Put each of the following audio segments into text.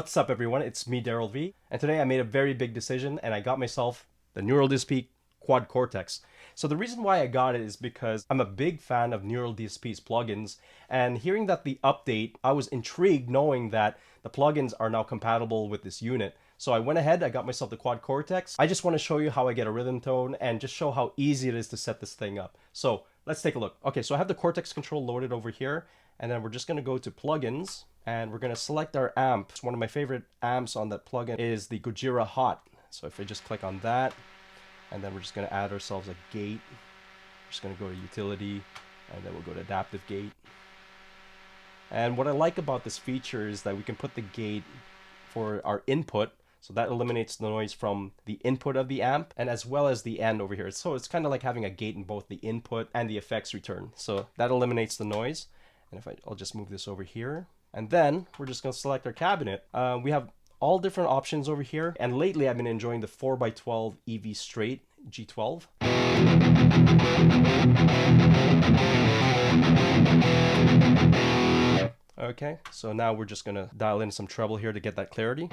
What's up everyone, it's me Derryl Vi, and today I made a very big decision and I got myself the Neural DSP Quad Cortex. So the reason why I got it is because I'm a big fan of Neural DSP's plugins, and hearing that the update, I was intrigued knowing that the plugins are now compatible with this unit. So I went ahead, I got myself the Quad Cortex. I just want to show you how I get a rhythm tone and just show how easy it is to set this thing up. So let's take a look. Okay, so I have the Cortex control loaded over here, and then we're just going to go to plugins and we're going to select our amp. One of my favorite amps on that plugin is the Gojira Hot. So if I just click on that, and then we're just going to add ourselves a gate. We're just going to go to utility, and then we'll go to adaptive gate. And what I like about this feature is that we can put the gate for our input, so that eliminates the noise from the input of the amp and as well as the end over here. So it's kind of like having a gate in both the input and the effects return. So that eliminates the noise. And if I'll just move this over here, and then we're just going to select our cabinet. We have all different options over here, and lately I've been enjoying the 4x12 EV Straight G12. Okay, so now we're just gonna dial in some treble here to get that clarity.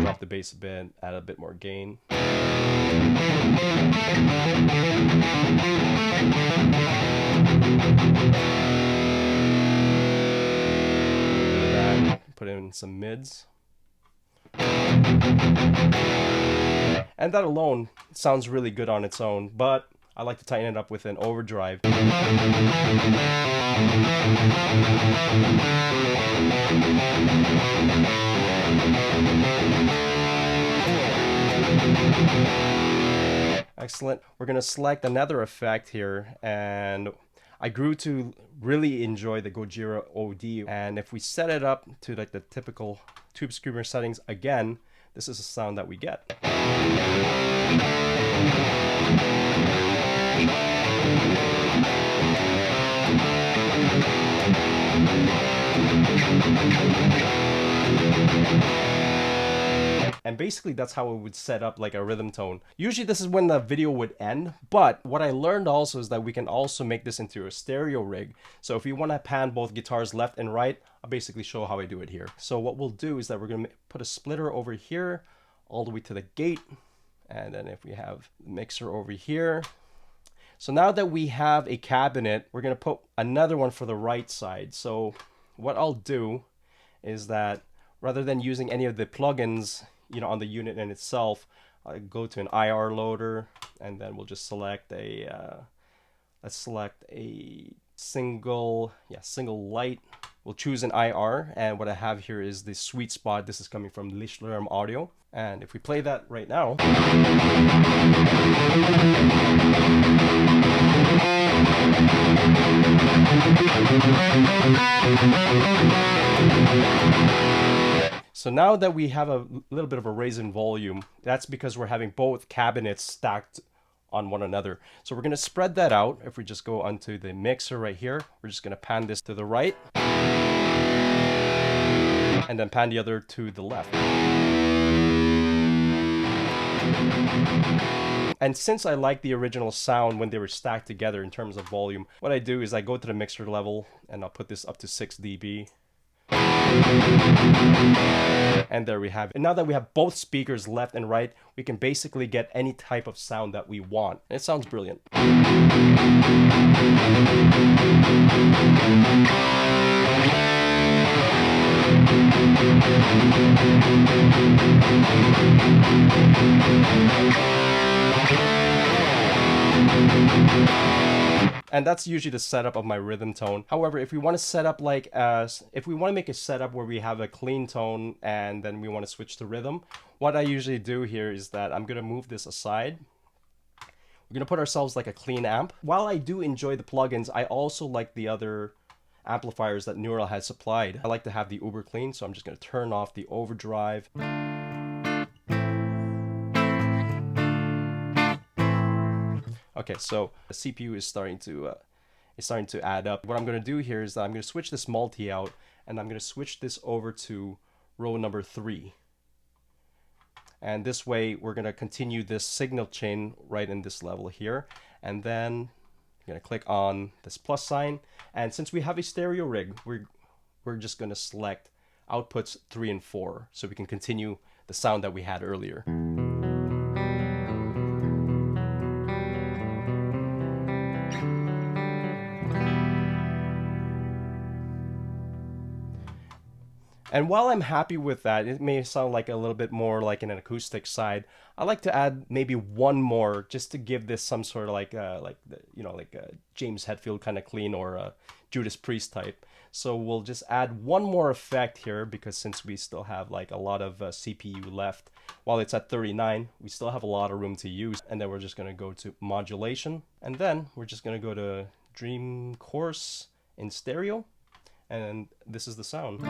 Drop the bass a bit, add a bit more gain. Put in some mids. And that alone sounds really good on its own, but I like to tighten it up with an overdrive. Excellent. We're going to select another effect here, and I grew to really enjoy the Gojira OD, and if we set it up to like the typical tube screamer settings again, this is the sound that we get. And basically that's how it would set up like a rhythm tone. Usually this is when the video would end, but what I learned also is that we can also make this into a stereo rig. So if you want to pan both guitars left and right, I'll basically show how I do it here. So what we'll do is that we're going to put a splitter over here all the way to the gate, and then if we have the mixer over here. So now that we have a cabinet, we're going to put another one for the right side. So what I'll do is that rather than using any of the plugins, you know, on the unit in itself, I go to an IR loader, and then we'll just select a let's select a single light. We'll choose an IR, and what I have here is the sweet spot. This is coming from Lichterm Audio, and if we play that right now, so now that we have a little bit of a raise in volume, that's because we're having both cabinets stacked on one another. So we're going to spread that out. If we just go onto the mixer right here, we're just going to pan this to the right, and then pan the other to the left. And since I like the original sound when they were stacked together in terms of volume, what I do is I go to the mixer level and I'll put this up to 6 dB. And there we have it. And now that we have both speakers left and right, we can basically get any type of sound that we want. And it sounds brilliant. And that's usually the setup of my rhythm tone. However, if we want to set up like if we want to make a setup where we have a clean tone and then we want to switch to rhythm, what I usually do here is that I'm going to move this aside. We're going to put ourselves like a clean amp. While I do enjoy the plugins, I also like the other amplifiers that Neural has supplied. I like to have the uber clean, so I'm just going to turn off the overdrive. Okay, so the CPU is starting to add up. What I'm going to do here is that I'm going to switch this multi out, and I'm going to switch this over to row number 3. And this way we're going to continue this signal chain right in this level here, and then I'm gonna click on this plus sign, and since we have a stereo rig, we're just gonna select outputs 3 and 4 so we can continue the sound that we had earlier. And while I'm happy with that, it may sound like a little bit more like an acoustic side. I like to add maybe one more just to give this some sort of like a James Hetfield kind of clean, or a Judas Priest type. So we'll just add one more effect here, because since we still have like a lot of CPU left, while it's at 39, we still have a lot of room to use. And then we're just going to go to modulation, and then we're just going to go to Dream Course in stereo, and this is the sound.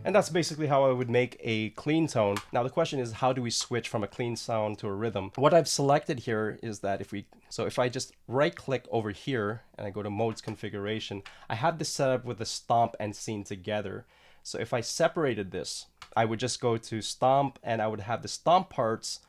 And that's basically how I would make a clean tone. Now the question is, how do we switch from a clean sound to a rhythm? What I've selected here is that if I just right click over here and I go to modes configuration, I have this set up with the stomp and scene together. So if I separated this, I would just go to stomp, and I would have the stomp parts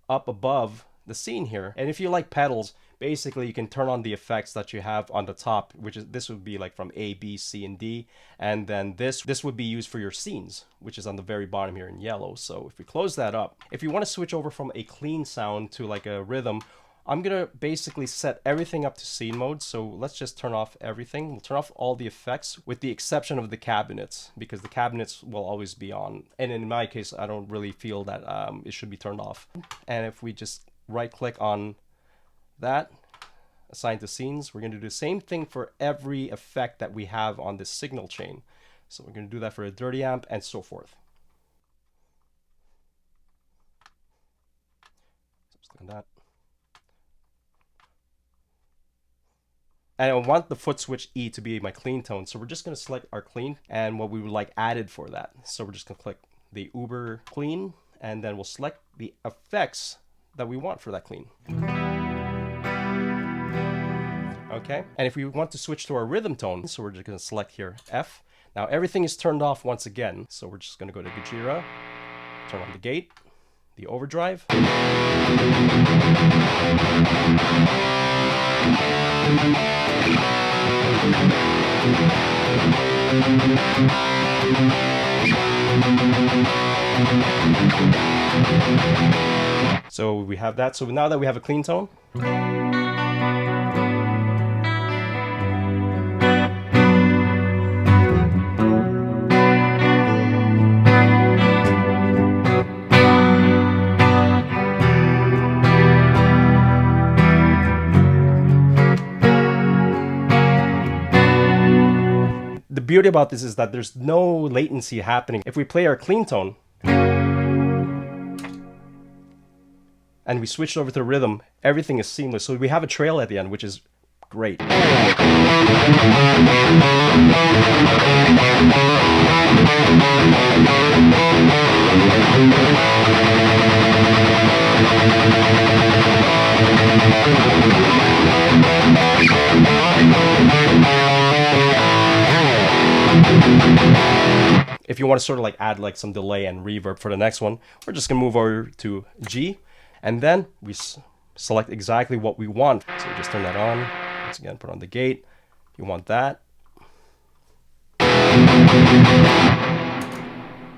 up above the scene here. And if you like pedals, basically you can turn on the effects that you have on the top, which is, this would be like from A, B, C, and D. And then this would be used for your scenes, which is on the very bottom here in yellow. So if we close that up, if you want to switch over from a clean sound to like a rhythm, I'm gonna basically set everything up to scene mode. So let's just turn off everything. We'll turn off all the effects with the exception of the cabinets, because the cabinets will always be on. And in my case, I don't really feel that it should be turned off. And if we just right click on that, assign to scenes, we're going to do the same thing for every effect that we have on this signal chain. So we're going to do that for a dirty amp and so forth. So just click on that. And I want the foot switch E to be my clean tone. So we're just going to select our clean and what we would like added for that. So we're just going to click the Uber clean, and then we'll select the effects that we want for that clean. Okay, and if we want to switch to our rhythm tone, so we're just going to select here F. Now everything is turned off once again, so we're just going to go to Gajira, turn on the gate, the overdrive. So we have that. So now that we have a clean tone, the beauty about this is that there's no latency happening. If we play our clean tone and we switch over to rhythm, everything is seamless. So we have a trail at the end, which is great. If you want to sort of like add like some delay and reverb for the next one, we're just gonna move over to G, and then we select exactly what we want. So we just turn that on. Once again, put on the gate. You want that.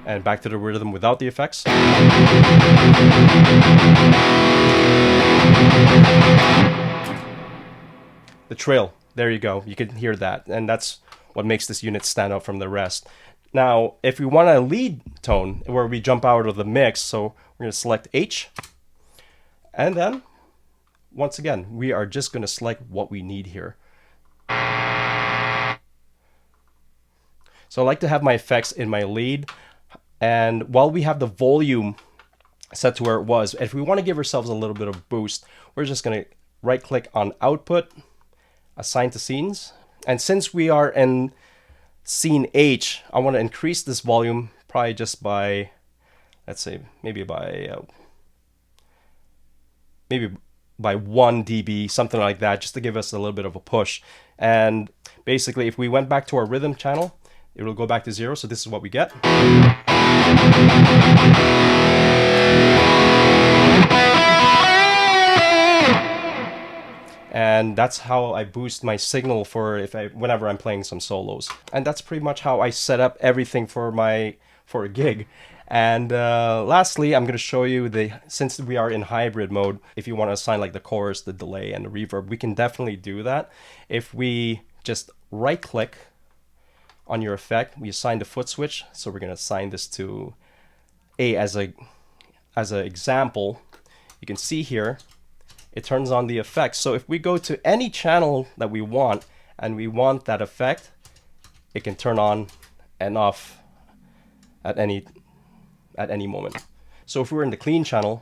And back to the rhythm without the effects. The trail, there you go. You can hear that, and that's what makes this unit stand out from the rest. Now, if we want a lead tone where we jump out of the mix, so we're going to select H, and then once again, we are just going to select what we need here. So I like to have my effects in my lead, and while we have the volume set to where it was, if we want to give ourselves a little bit of boost, we're just going to right click on output, assign to scenes, and since we are in scene H, I want to increase this volume probably just by, let's say, maybe by 1 dB, something like that, just to give us a little bit of a push. And basically, if we went back to our rhythm channel, it will go back to 0. So this is what we get. And that's how I boost my signal for whenever I'm playing some solos. And that's pretty much how I set up everything for a gig. And lastly, I'm going to show you since we are in hybrid mode, if you want to assign like the chorus, the delay, and the reverb, we can definitely do that. If we just right click on your effect, we assign the foot switch. So we're going to assign this to A as an example. You can see here, it turns on the effect. So if we go to any channel that we want and we want that effect, it can turn on and off at any moment. So if we're in the clean channel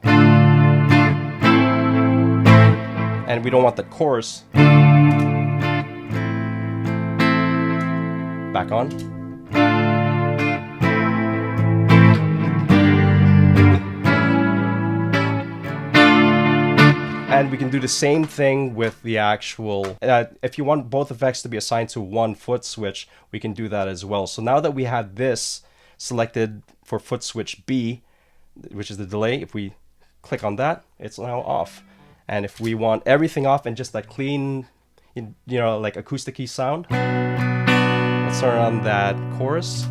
and we don't want the chorus, back on. And we can do the same thing with the actual, if you want both effects to be assigned to one foot switch, we can do that as well. So now that we have this selected for foot switch B, which is the delay, if we click on that, it's now off. And if we want everything off and just that clean, like acoustic-y sound, let's turn on that chorus.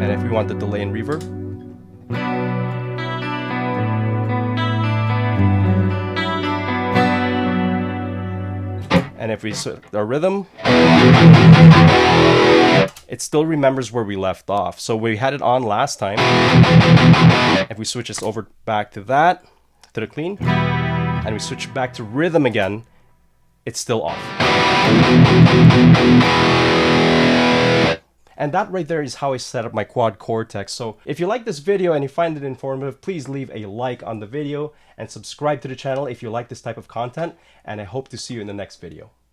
And if we want the delay and reverb, and if we set our rhythm, it still remembers where we left off. So we had it on last time. If we switch this over back to that, to the clean, and we switch back to rhythm again, it's still off. And that right there is how I set up my Quad Cortex. So if you like this video and you find it informative, please leave a like on the video and subscribe to the channel if you like this type of content. And I hope to see you in the next video.